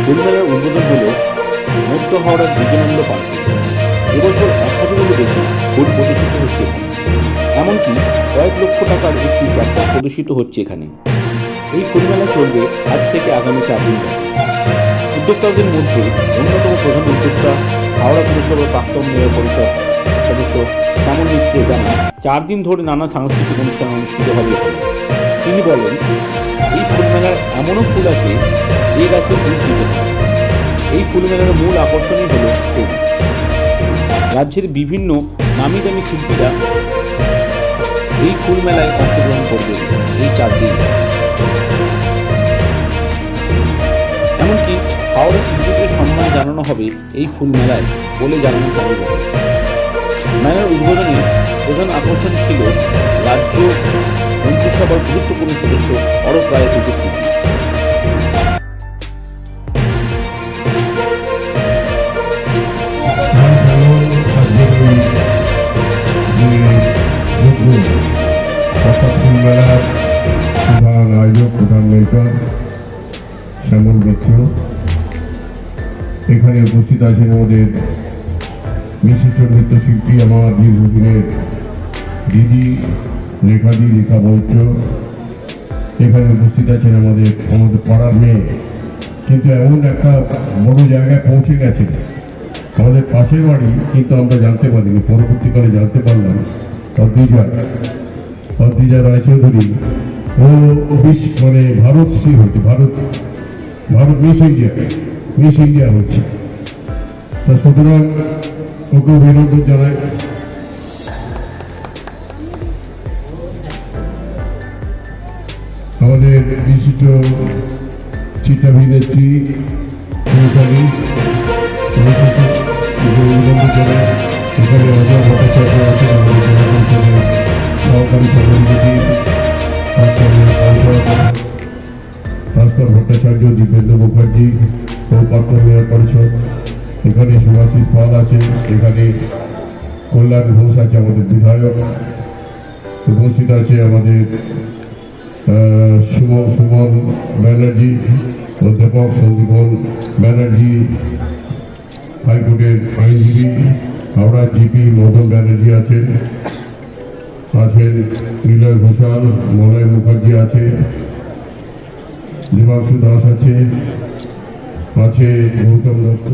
ফুলমেলার উদ্বোধন হল মধ্য হাওড়ার বিজয়ানন্দ পার্কে। এবছর 1000-এরও বেশি ফুল প্রদর্শিত হচ্ছে এখানে। এমনকি কয়েক লক্ষ টাকার একটি ট্র্যাক্টর প্রদর্শিত হচ্ছে এখানে। এই ফুলমেলা চলবে আজ থেকে আগামী 4 দিন ধরে। উদ্যোক্তাদের মধ্যে অন্যতম প্রধান উদ্যোক্তা হাওড়া পুরসভার প্রাক্তন মেয়র পরিষদ সদস্য শ্যামল মিত্র জানান, 4 দিন ধরে নানা সাংস্কৃতিক অনুষ্ঠান অনুষ্ঠিত হবে এখানে। তিনি বলেন, এই ফুলমেলার এমনও ফুল আছে যে গাছে ফুল দিতে হয়। এই ফুলমেলার মূল আকর্ষণই হল ফুল। রাজ্যের বিভিন্ন নামি দামি শিল্পীরা এই ফুলমেলায় অংশগ্রহণ করবে এই 4 দিন। এমনকি হাওড়া শিল্পীদের সম্মান জানানো হবে এই ফুল মেলায় বলে জানান সাংবাদিক। মেলার উদ্বোধনে প্রধান আকর্ষণ ছিল রাজ্য মন্ত্রিসভার গুরুত্বপূর্ণ সদস্য অরূপ রায়ের উপস্থিতি। ফুলমেলার প্রধান আয়োজক, প্রধান মেন্টর শ্যামল মিত্র, এখানে উপস্থিত আছেন আমাদের বিশিষ্ট নৃত্যশিল্পী আমার দীর্ঘদিনের দিদি রেখা মৈত্র। এখানে উপস্থিত আছেন আমাদের পাড়ার মেয়ে, কিন্তু এমন একটা বড় জায়গায় পৌঁছে গেছে আমাদের পাশের বাড়ি, কিন্তু আমরা জানতে পারিনি, পরবর্তীকালে জানতে পারলাম অদ্রিজা রায়চৌধুরী ও মানে ভারতশ্রী হচ্ছে, ভারত মিস ইন্ডিয়া হচ্ছে। তা সুতরাং ওকে অভিনন্দন জানাই। আমাদের বিশিষ্ট চিত্রাভিনেত্রী অভিনন্দন জানাই। এখানে অজয় ভট্টাচার্য আছেন, আমাদের জেলা পরিষদের সহকারী সভাপতি, ভাস্কর ভট্টাচার্য, দীপেন্দ্র মুখার্জি ও প্রাক্তন মেয়র পরিষদ। এখানে সুভাষিস পাল আছে, এখানে কল্যাণ ঘোষ আছে আমাদের বিধায়ক, উপস্থিত আছে আমাদের সুমন ব্যানার্জি, অধ্যাপক সন্দীপন ব্যানার্জি, হাইকোর্টের আইনজীবী, হাওড়া জিপি মদন ব্যানার্জি আছেন নিলয় ঘোষাল, মলয় মুখার্জি আছে, দেবাংশু দাস আছে গৌতম দত্ত।